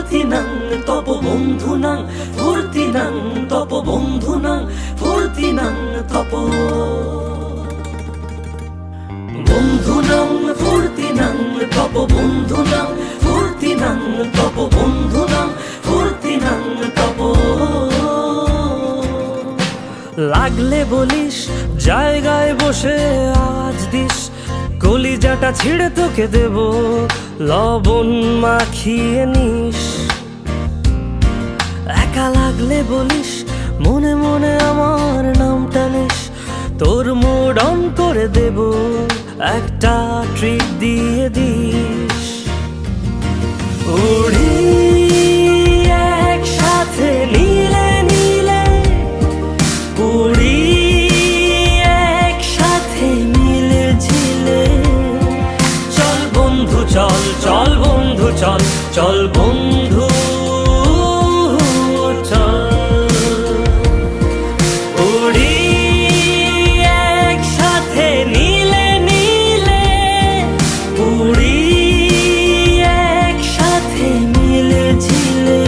ফুর্তিনাং তপ বন্ধুনাং ফুর্তিনাং তপ বন্ধুনাং ফুর্তিনাং তপ বন্ধুনাং ফুর্তিনাং তপ বন্ধুনাং ফুর্তিনাং তপ বন্ধুনাং ফুর্তিনাং তপ লাগলে বলিস জায়গায় বসে আওয়াজ দিস কলিজাটা ছিঁড়ে তোকে দেব লবণ মাখিয়ে নিস একা লাগলে বলিস মনে মনে আমার নামটা নিস তোর মুড অন করে দেব একটা ট্রিট দিয়ে দিস উড়ি একসাথে নীলে নীলে উড়ি একসাথে মিলে ঝিলে চল বন্ধু চল চল বন্ধু চল চল বন্ধু চল উড়ি একসাথে নীলে নীলে উড়ি একসাথে মিলে ঝিলে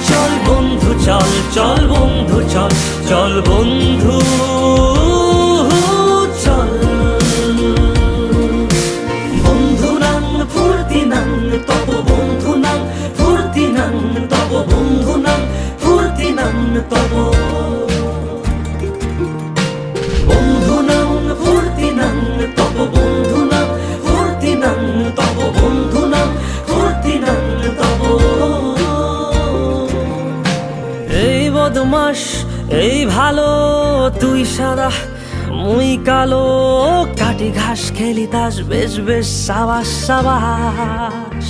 চল বন্ধু চল চল বন্ধু চল চল বন্ধু চল বন্ধুনাং ফুর্তিনাং তপ বন্ধুনাং ফুর্তিনাং তপ বন্ধুনাং ফুর্তিনাং তপ বন্ধুনাং ফুর্তিনাং তপ বন্ধুনাং ফুর্তিনাং তপ বন্ধুনাং ফুর্তিনাং তপ এই বদমাস এই ভালো তুই সাদা মুই কালো কাটি ঘাস খেলি তাস বেশ বেশ সাবাস সাবাস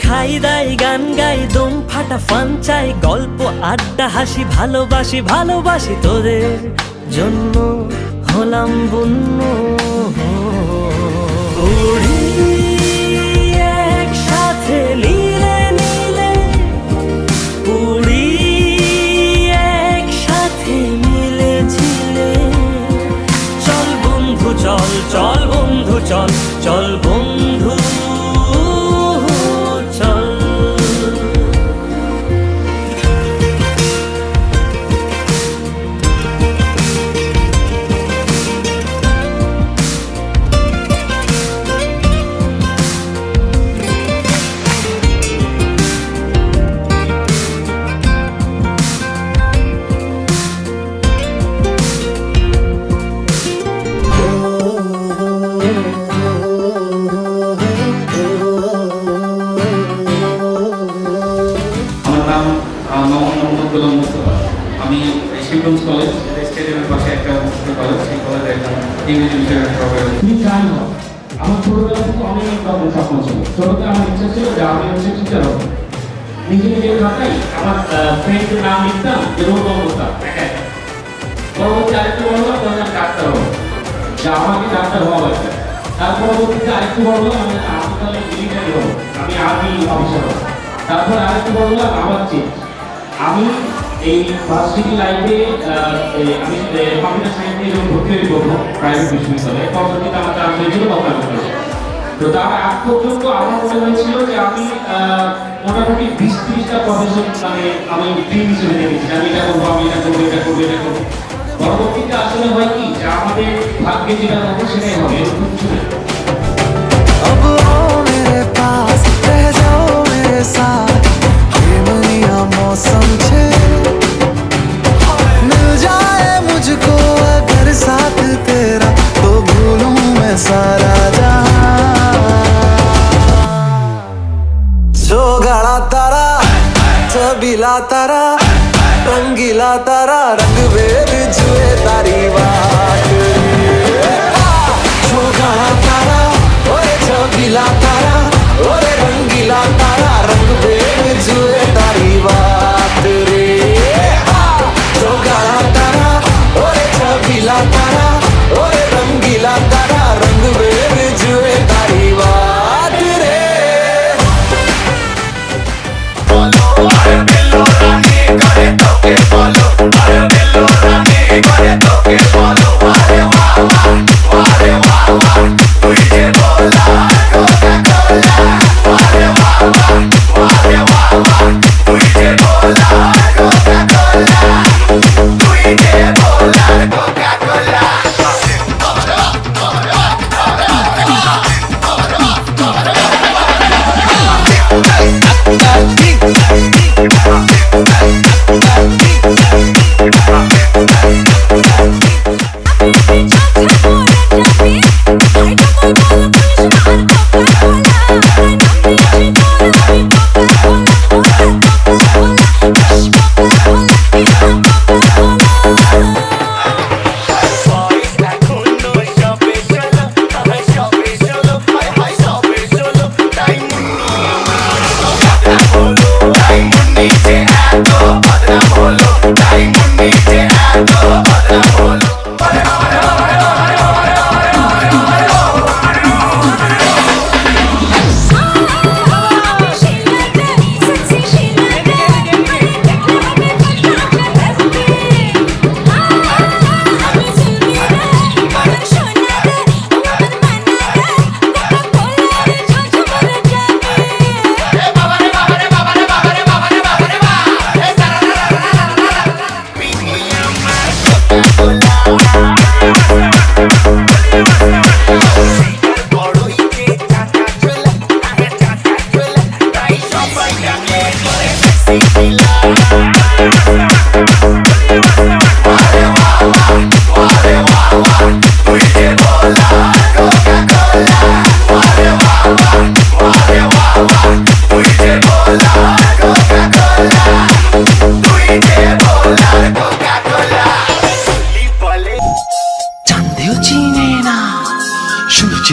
খাই দাই গান গাই দম ফাটা ফান চাই গল্প আড্ডা হাসি ভালোবাসি ভালোবাসি তোদের জন্য হলাম বন্য উড়ি একসাথে নীলে নীলে উড়ি একসাথে মিলে ঝিলে চল বন্ধু চল চল বন্ধু চল চল বন্ধু চল আমি শিবগঞ্জ কলেজ স্টেডিয়ামের পাশে একটা কলেজ সেই কলেজে একজন ইংরেজি বিষয়ের প্রফেসর। তুমি জানো আমার ছোটবেলা থেকে অনেক রকম স্বপ্ন ছিল। ছোটতে আমার ইচ্ছা ছিল যে আমি হচ্ছে টিচার হব। নিজে নিজের খাতায় আমার ফ্রেন্ডের নাম লিখতাম এরকম করতাম পরবর্তী আরেকটু বড় হলাম তখন আমি ডাক্তার হবো যা আমাকে ডাক্তার হওয়া হয়েছে। তার পরবর্তীতে আরেকটু বড় হলাম আমি তাহলে মিলিটারি হবো, আমি আর্মি অফিসার হবো। তারপর আরেকটু বড় হলাম আমার চেঞ্জ, আমি এই ভার্সিটি লাইফে আমি কম্পিউটার সায়েন্স নিয়ে যখন ভর্তি হয়ে করবো প্রাইভেট বিশ্ববিদ্যালয়ে পরবর্তীতে আমার চান্স হয়েছিল কম্পিউটার কলেজে। তো তার আগ পর্যন্ত আমার মনে হয়েছিল যে আমি মোটামুটি 20-30টা প্রফেশন মানে আমি ড্রিম হিসেবে দেখেছি আমি এটা করবো আমি এটা করবো এটা করবো এটা করবো। পরবর্তীতে আসলে হয় কি যে আমাদের ভাগ্যে যেটা হবে সেটাই হবে, এরকম কিছু নেই। मौसम छे मिल जाए मुझको अगर साथ तेरा तो भूलूं मैं सारा जहां जो गड़ा तारा छबीला तारा रंगीला तारा रंग बेर जुए तारी बात जो गड़ा तारा ओए छबीला तारा ओए रंगीला तारा रंग बेर जुए तारी बात रे जो गड़ा तारा ओए छबीला तारा ओए रंगीला तारा रंग बेर जुए तारी बात रे बोलो अरे दिलो रानी करे तो के बोलो अरे दिलो रानी करे तो के बोलो अरे वाह अरे वाह तुझे बोला कोका कोला अरे वाह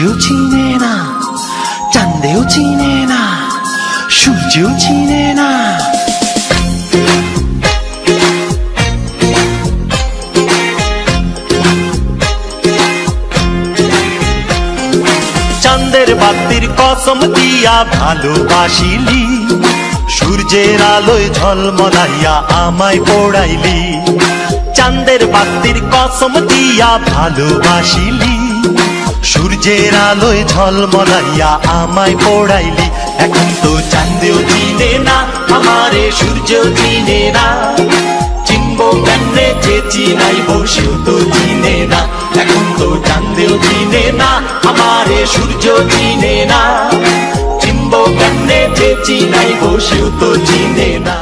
সূর্যও চিনে না, চাঁদেও চিনে না, সূর্যও চিনে না। চাঁদের বাতির কসম দিয়া ভালোবাসিলি, সূর্যের আলোয় ঝলমলাইয়া আমায় পোড়াইলি। চাঁদের বাতির কসম দিয়া ভালোবাসিলি, সূর্যের আলোয় ঝলমলাইয়া আমায় পোড়াইলি। এখন তো চাঁদেও চিনে না আমারে, সূর্যও চিনে না, চিনবো কেমনে যে চিনাইব সেও তো চিনে না। এখন তো চাঁদেও চিনে না আমারে, সূর্য চিনে না, চিনবো কেমনে যে চিনাইব সেও তো চিনে না।